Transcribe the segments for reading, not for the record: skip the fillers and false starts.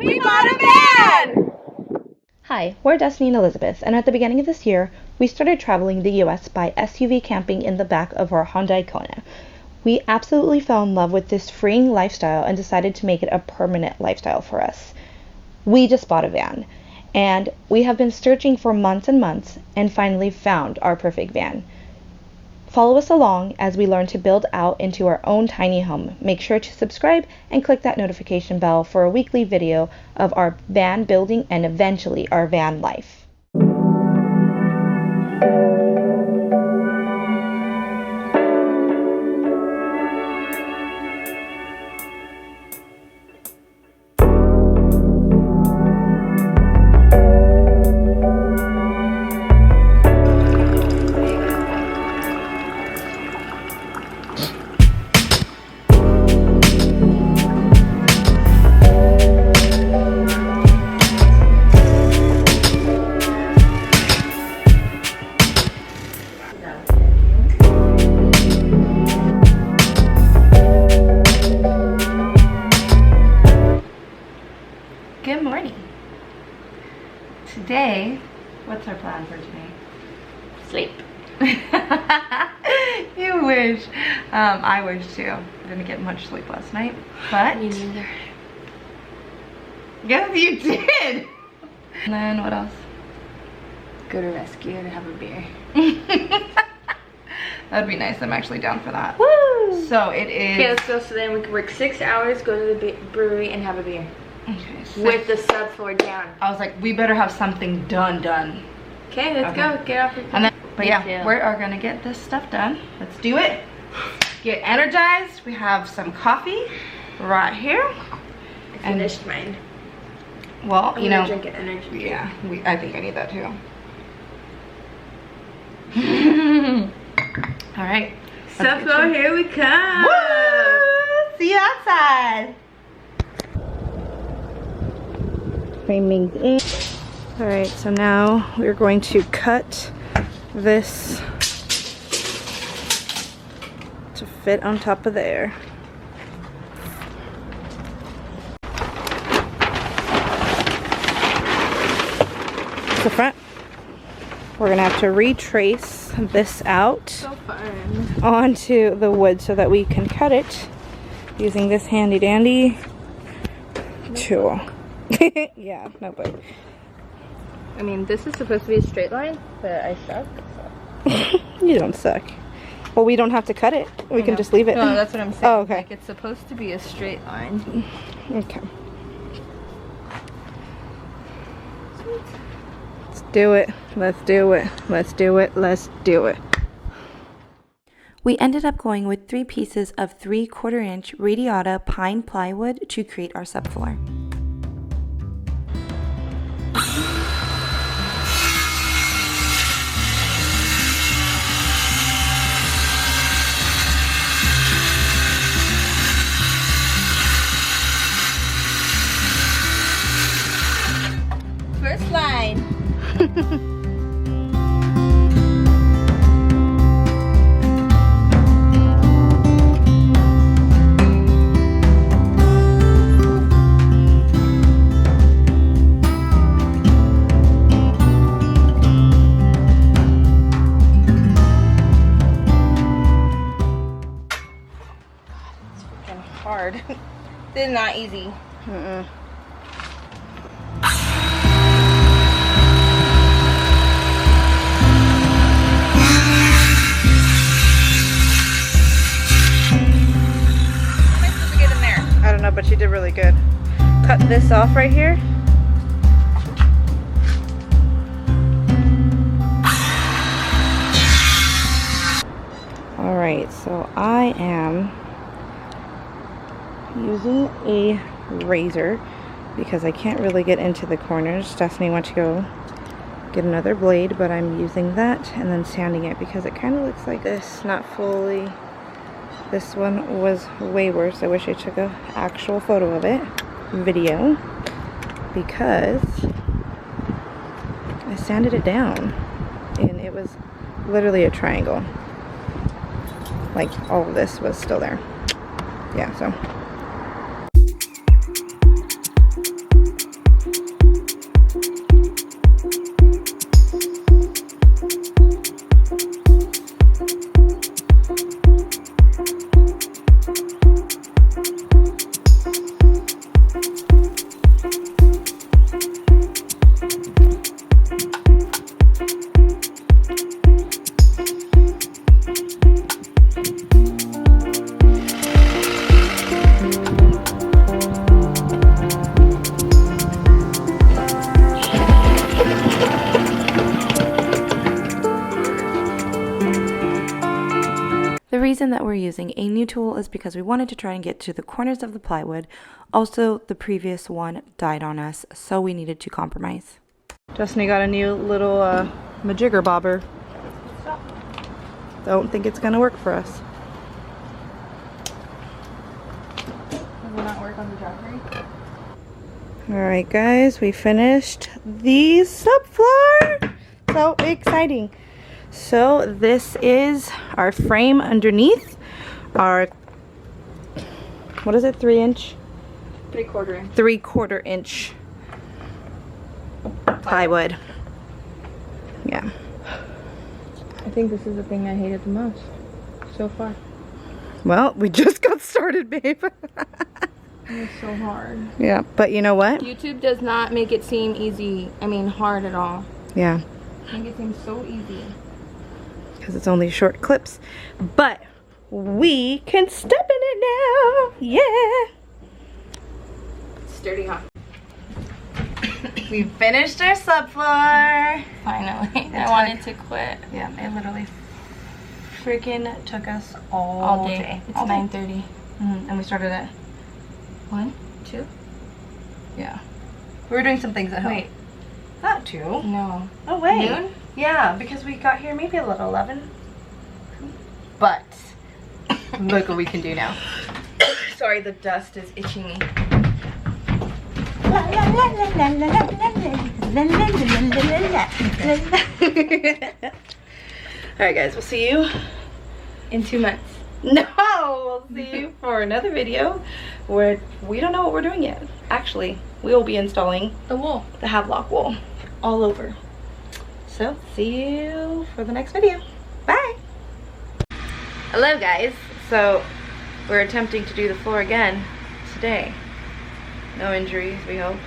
We bought a van! Hi, we're Destiny and Elizabeth, and at the beginning of this year, we started traveling the US by SUV camping in the back of our Hyundai Kona. We absolutely fell in love with this freeing lifestyle and decided to make it a permanent lifestyle for us. We just bought a van, and we have been searching for months and months and finally found our perfect van. Follow us along as we learn to build out into our own tiny home. Make sure to subscribe and click that notification bell for a weekly video of our van building and eventually our van life. Good morning. Today, what's our plan for today? Sleep. You wish. I wish too. I didn't get much sleep last night, but Me neither. yes, you did. And then what else? Go to rescue and have a beer. That'd be nice. I'm actually down for that. Woo! So it is. Okay, let's go. So then we can work 6 hours, go to the brewery, and have a beer. Okay, With the subfloor down. I was like, we better have something done. Okay, let's go. Get off your And then, but Me yeah, too. we are gonna get this stuff done. Let's do it. Get energized. We have some coffee right here. I finished mine. Well, I'm you gonna know, drink an energy drink. yeah, I think I need that too. All right. Subfloor, here we come. Woo! See you outside. Framing in. All right, so now we're going to cut this to fit on top of there. The front. We're gonna have to retrace this out So fun. onto the wood so that we can cut it using this handy dandy tool. Yeah, no but I mean, this is supposed to be a straight line, but I suck. you don't suck. Well, we don't have to cut it. We can just leave it. No, that's what I'm saying. Oh, okay. Like, it's supposed to be a straight line. Okay. Let's do it. Let's do it. Let's do it. Let's do it. We ended up going with 3 pieces of 3/4 inch radiata pine plywood to create our subfloor. First line. Hard. This is not easy. Mm-mm. I don't know, but she did really good. Cut this off right here. Alright, so I am using a razor because I can't really get into the corners. Destiny went to go get another blade, but I'm using that and then sanding it because it kind of looks like this, not fully. This one was way worse. I wish I took an actual photo of it, video, because I sanded it down and it was literally a triangle. Like all of this was still there. Yeah, so reason that we're using a new tool is because we wanted to try and get to the corners of the plywood. Also, the previous one died on us, so we needed to compromise. Destiny got a new little majigger bobber. Don't think it's gonna work for us. Will not work on the joffrey. Alright guys, we finished the subfloor! So exciting! So this is our frame underneath, our, what is it, 3-inch? 3/4 inch. 3/4 inch plywood. Yeah. I think this is the thing I hated the most so far. Well, we just got started, babe. It was so hard. Yeah, but you know what? YouTube does not make it seem easy. I mean, hard at all. Yeah. Make it seem so easy. Because it's only short clips. But we can step in it now. Yeah. Sturdy, huh? We finished our subfloor. Finally. I wanted to quit. Yeah, it literally freaking took us All day. It's 9:30. And we started at 1, 2? yeah. We were doing some things at home. Wait. Not 2. No. Oh wait. Noon? Yeah, because we got here maybe a little 11. But look what we can do now. Sorry, the dust is itching me. Alright guys, we'll see you In 2 months. No, we'll see you for another video where we don't know what we're doing yet. Actually, we will be installing The wool. the Havelock wool all over. So, see you for the next video. Bye! Hello guys. So, we're attempting to do the floor again today. No injuries, we hope.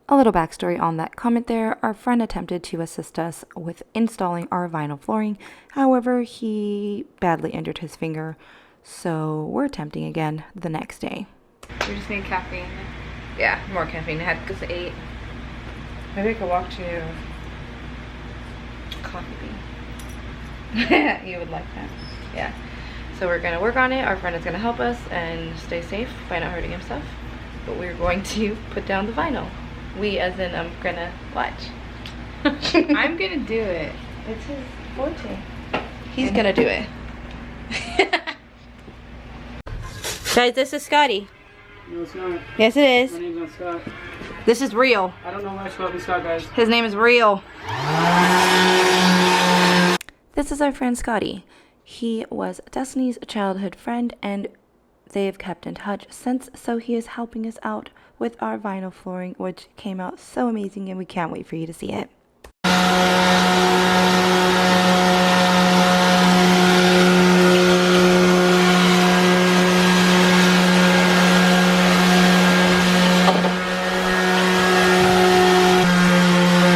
A little backstory on that comment there. Our friend attempted to assist us with installing our vinyl flooring. However, he badly injured his finger. So we're attempting again the next day. We just need caffeine. Yeah, more caffeine. I had to 8. Maybe I could walk to Coffee Bean. You would like that. Yeah. So we're going to work on it. Our friend is going to help us and stay safe by not hurting himself. But we're going to put down the vinyl. We, as in, I'm gonna watch. I'm gonna do it. It's his forte. He's gonna do it. Guys, this is Scotty. No, it's not. Yes, it My is. name's not Scott. This is Real. I don't know why it's called Scott, guys. His name is Real. This is our friend Scotty. He was Destiny's childhood friend, and they've kept in touch since, so he is helping us out with our vinyl flooring, which came out so amazing, and we can't wait for you to see it.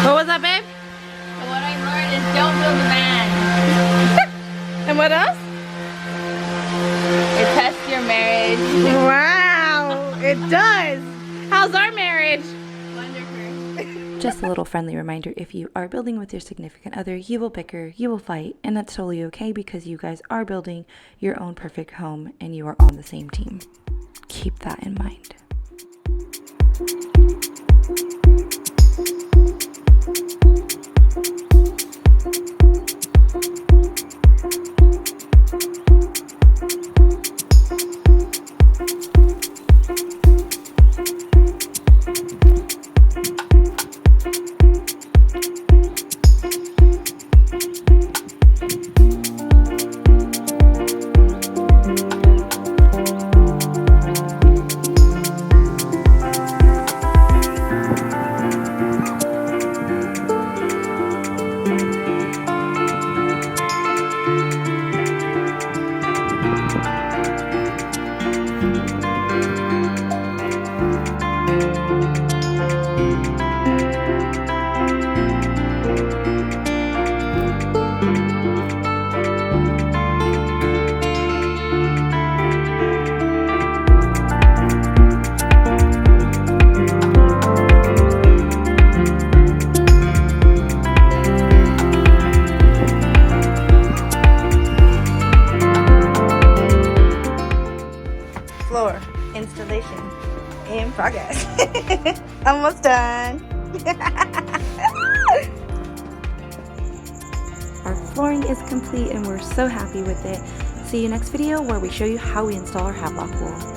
What was that, babe? So what I learned is don't build a man. And what else? It tests your marriage. Wow, it does. How's our marriage? Wonderful. Just a little friendly reminder, if you are building with your significant other, you will bicker, you will fight, and that's totally okay because you guys are building your own perfect home and you are on the same team. Keep that in mind. Almost done. Our flooring is complete and we're so happy with it. See you next video where we show you how we install our Havelock wall.